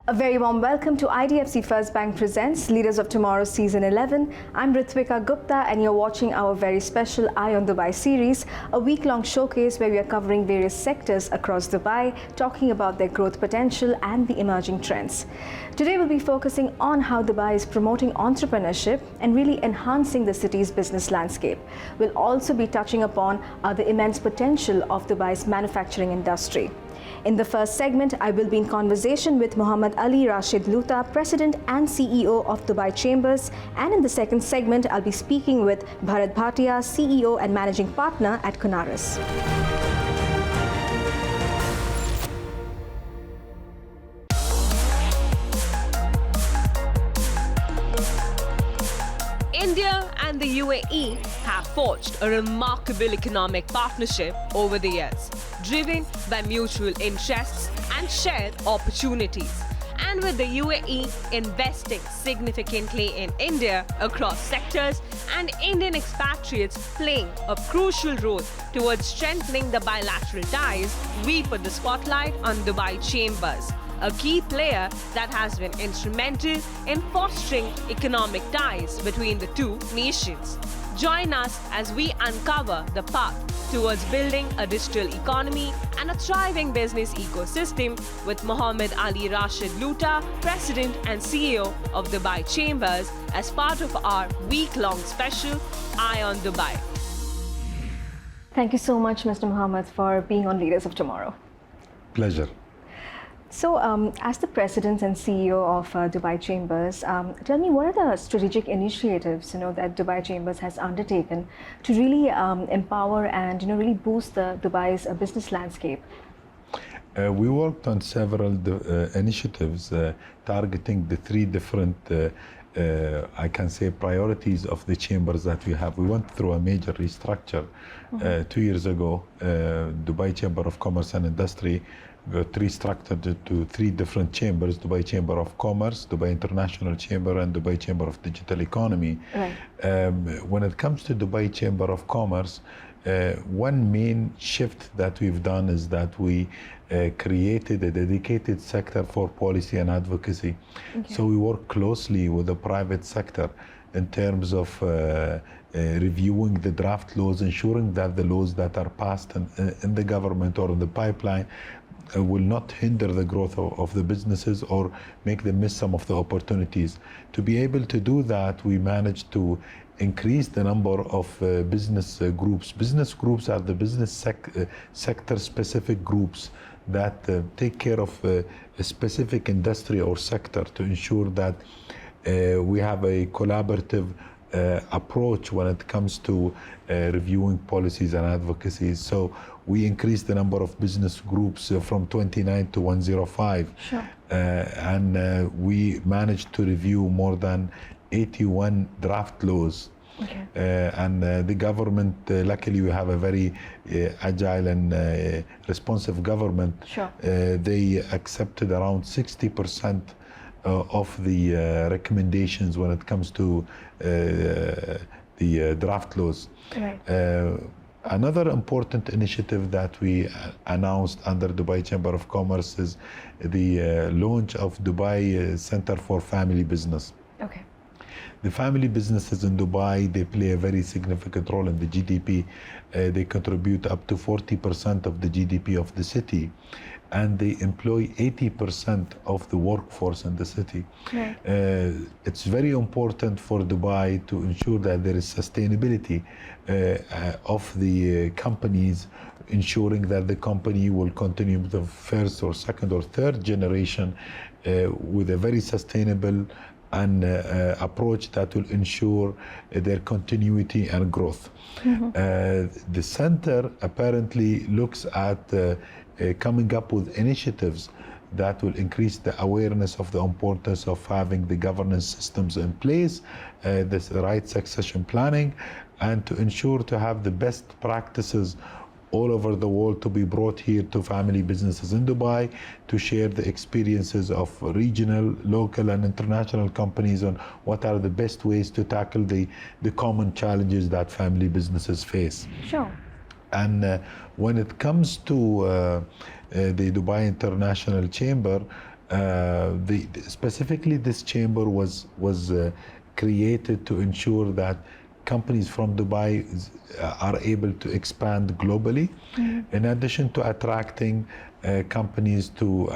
A very warm welcome to IDFC First Bank Presents Leaders of Tomorrow Season 11. I'm Ritwika Gupta and you're watching our very special Eye on Dubai series, a week-long showcase where we are covering various sectors across Dubai, talking about their growth potential and the emerging trends. Today we'll be focusing on how Dubai is promoting entrepreneurship and really enhancing the city's business landscape. We'll also be touching upon the immense potential of Dubai's manufacturing industry. In the first segment, I will be in conversation with Mohammad Ali Rashed Lootah, President and CEO of Dubai Chambers. And in the second segment, I'll be speaking with Bharat Bhatia, CEO and Managing Partner at Ecommerce. India and the UAE have forged a remarkable economic partnership over the years, driven by mutual interests and shared opportunities. And with the UAE investing significantly in India across sectors and Indian expatriates playing a crucial role towards strengthening the bilateral ties, we put the spotlight on Dubai Chambers, a key player that has been instrumental in fostering economic ties between the two nations. Join us as we uncover the path towards building a digital economy and a thriving business ecosystem with Mohammad Ali Rashed Lootah, President and CEO of Dubai Chambers, as part of our week-long special Eye on Dubai. Thank you so much, Mr. Mohammed, for being on Leaders of Tomorrow. Pleasure. So, as the President and CEO of Dubai Chambers, tell me, what are the strategic initiatives that Dubai Chambers has undertaken to really empower and really boost Dubai's business landscape? We worked on several initiatives targeting the three different, I can say, priorities of the chambers that we have. We went through a major restructure 2 years ago. Dubai Chamber of Commerce and Industry got restructured to three different chambers: Dubai Chamber of Commerce, Dubai International Chamber, and Dubai Chamber of Digital Economy. Right. When it comes to Dubai Chamber of Commerce, one main shift that we've done is that we created a dedicated sector for policy and advocacy. Okay. So we work closely with the private sector in terms of reviewing the draft laws, ensuring that the laws that are passed in the government or in the pipeline will not hinder the growth of the businesses or make them miss some of the opportunities. To be able to do that, we managed to increase the number of business groups. Business groups are the business sector-specific groups that take care of a specific industry or sector to ensure that we have a collaborative approach when it comes to reviewing policies and advocacies. So we increased the number of business groups from 29 to 105. Sure. And we managed to review more than 81 draft laws. Okay. And the government, luckily we have a very agile and responsive government. Sure. They accepted around 60% of the recommendations when it comes to the draft laws. Right. Another important initiative that we announced under Dubai Chamber of Commerce is the launch of Dubai Center for Family Business. Okay. The family businesses in Dubai, they play a very significant role in the GDP. They contribute up to 40% of the GDP of the city, and they employ 80% of the workforce in the city. Right. It's very important for Dubai to ensure that there is sustainability of the companies, ensuring that the company will continue with the first or second or third generation with a very sustainable and approach that will ensure their continuity and growth. Mm-hmm. The center apparently looks at coming up with initiatives that will increase the awareness of the importance of having the governance systems in place, the right succession planning, and to ensure to have the best practices all over the world to be brought here to family businesses in Dubai to share the experiences of regional, local, and international companies on what are the best ways to tackle the common challenges that family businesses face. Sure. And when it comes to the Dubai International Chamber, Specifically, this chamber was created to ensure that companies from Dubai are able to expand globally, in addition to attracting companies to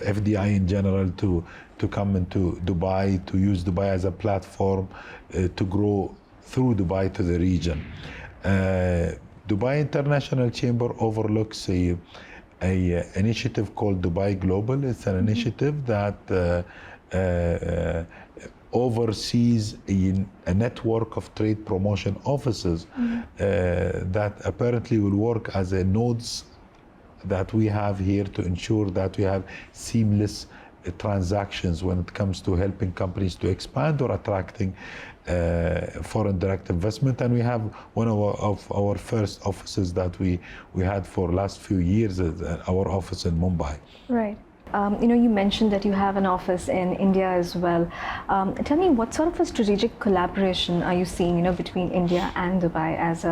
FDI in general to come into Dubai, to use Dubai as a platform to grow through Dubai to the region. Dubai International Chamber overlooks a initiative called Dubai Global. It's an initiative that oversees a network of trade promotion offices that apparently will work as a nodes that we have here to ensure that we have seamless transactions when it comes to helping companies to expand or attracting foreign direct investment. And we have one of our first offices that we had for last few years, our office in Mumbai. Right. You mentioned that you have an office in India as well. Tell me, what sort of a strategic collaboration are you seeing, between India and Dubai as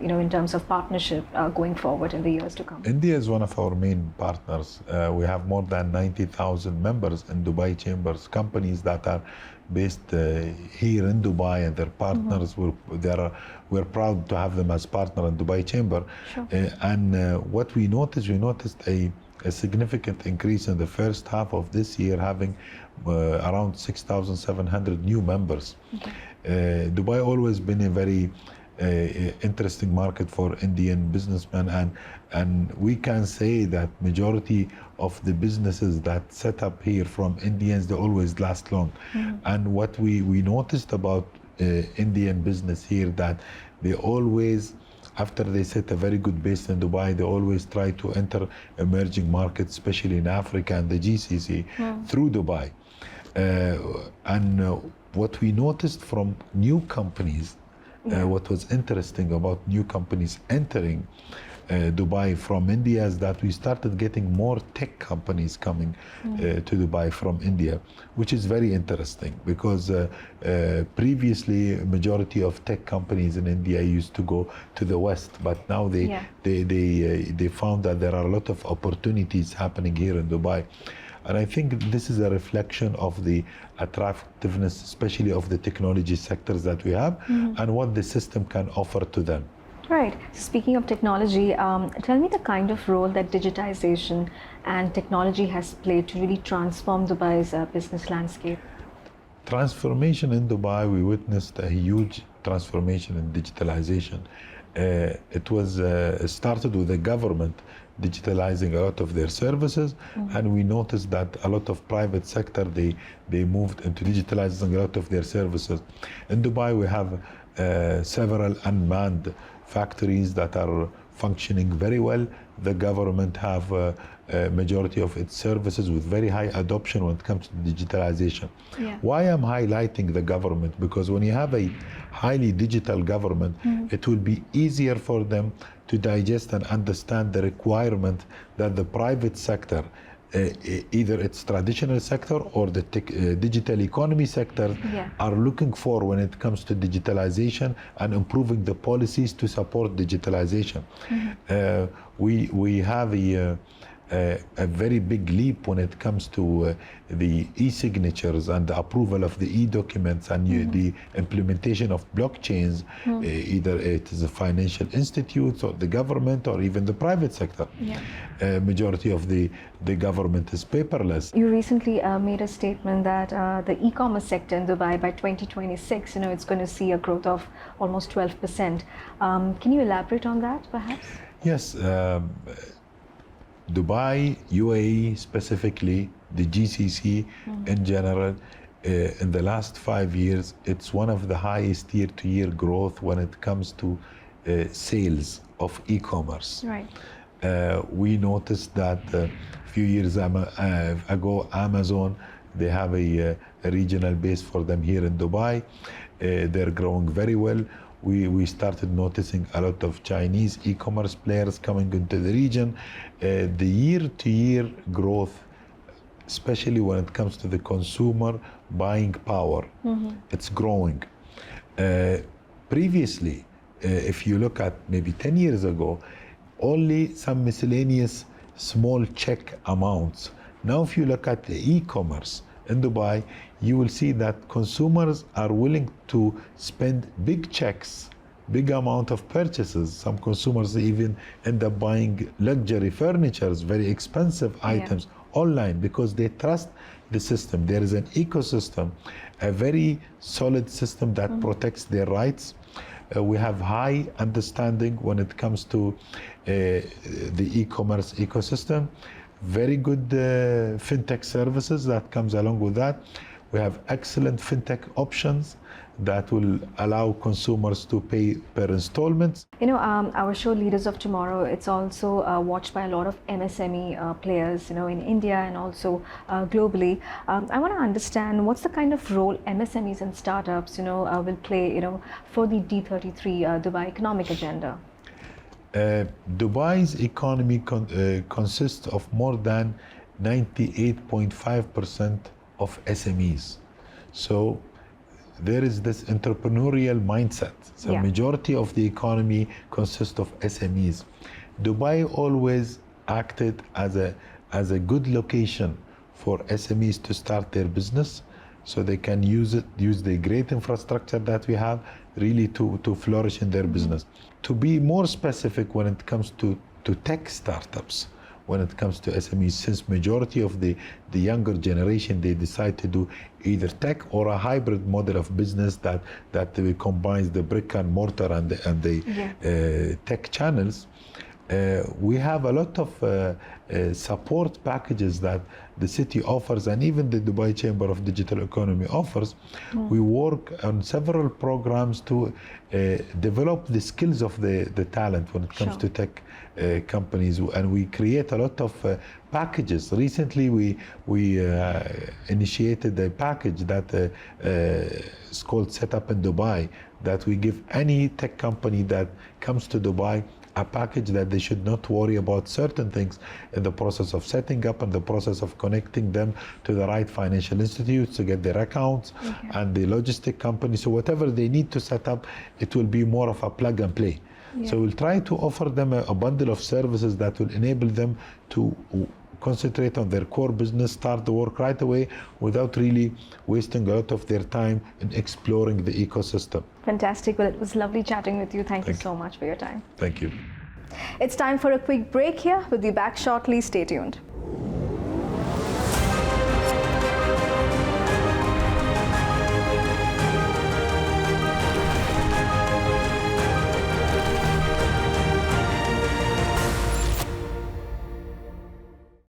in terms of partnership going forward in the years to come? India is one of our main partners. We have more than 90,000 members in Dubai Chambers, companies that are based here in Dubai, and their partners. We're proud to have them as partner in Dubai Chamber. Sure. What we noticed a significant increase in the first half of this year, having around 6,700 new members. Okay. Dubai always been a very interesting market for Indian businessmen, and we can say that majority of the businesses that set up here from Indians, they always last long. And what we noticed about Indian business here, that they always, after they set a very good base in Dubai, they always try to enter emerging markets, especially in Africa and the GCC, through Dubai. What we noticed from new companies, what was interesting about new companies entering Dubai from India, is that we started getting more tech companies coming to Dubai from India, which is very interesting, because previously majority of tech companies in India used to go to the West, but now they found that there are a lot of opportunities happening here in Dubai. And I think this is a reflection of the attractiveness, especially of the technology sectors that we have, and what the system can offer to them. Right. Speaking of technology, tell me the kind of role that digitization and technology has played to really transform Dubai's business landscape. Transformation in Dubai, we witnessed a huge transformation in digitalization. It was started with the government digitalizing a lot of their services, and we noticed that a lot of private sector, they moved into digitalizing a lot of their services. In Dubai, we have several unmanned factories that are functioning very well. The government have a majority of its services with very high adoption when it comes to digitalization. Why I'm highlighting the government? Because when you have a highly digital government, it will be easier for them to digest and understand the requirement that the private sector, either its traditional sector or the digital economy sector, are looking for when it comes to digitalization and improving the policies to support digitalization. We have a very big leap when it comes to the e-signatures and the approval of the e-documents and the implementation of blockchains, either it is a financial institutes or the government or even the private sector. Majority of the government is paperless. You recently made a statement that the e-commerce sector in Dubai by 2026, it's going to see a growth of almost 12%. Can you elaborate on that, perhaps? Yes. Dubai, UAE specifically, the GCC in general, in the last 5 years, it's one of the highest year-to-year growth when it comes to sales of e-commerce. Right. We noticed that a few years ago, Amazon, they have a regional base for them here in Dubai. They're growing very well. We started noticing a lot of Chinese e-commerce players coming into the region. The year-to-year growth, especially when it comes to the consumer buying power, it's growing. Previously, if you look at maybe 10 years ago, only some miscellaneous small check amounts Now, if you look at the e-commerce in Dubai, you will see that consumers are willing to spend big checks, big amount of purchases. Some consumers even end up buying luxury furnitures, very expensive items online because they trust the system. There is an ecosystem, a very solid system that protects their rights. We have high understanding when it comes to the e-commerce ecosystem. Very good fintech services that comes along with that. We have excellent fintech options that will allow consumers to pay per installments. You know, our show Leaders of Tomorrow, it's also watched by a lot of MSME players, you know, in India and also globally. I want to understand what's the kind of role MSMEs and startups, you know, will play, you know, for the D33 Dubai economic agenda. Dubai's economy consists of more than 98.5% of SMEs. So there is this entrepreneurial mindset. So majority of the economy consists of SMEs. Dubai always acted as a good location for SMEs to start their business, so they can use the great infrastructure that we have really to flourish in their business. To be more specific when it comes to tech startups, when it comes to SMEs, since majority of the younger generation, they decide to do either tech or a hybrid model of business that combines the brick and mortar and the tech channels. We have a lot of support packages that the city offers, and even the Dubai Chamber of Digital Economy offers. We work on several programs to develop the skills of the talent when it comes to tech companies, and we create a lot of packages. Recently, we initiated a package that is called Set Up in Dubai, that we give any tech company that comes to Dubai a package that they should not worry about certain things in the process of setting up and the process of connecting them to the right financial institutes to get their accounts and the logistic company. So whatever they need to set up, it will be more of a plug and play. So we'll try to offer them a bundle of services that will enable them to concentrate on their core business, start the work right away without really wasting a lot of their time in exploring the ecosystem. Fantastic. Well, it was lovely chatting with you. Thank you so much for your time. Thank you. It's time for a quick break here. We'll be back shortly. Stay tuned.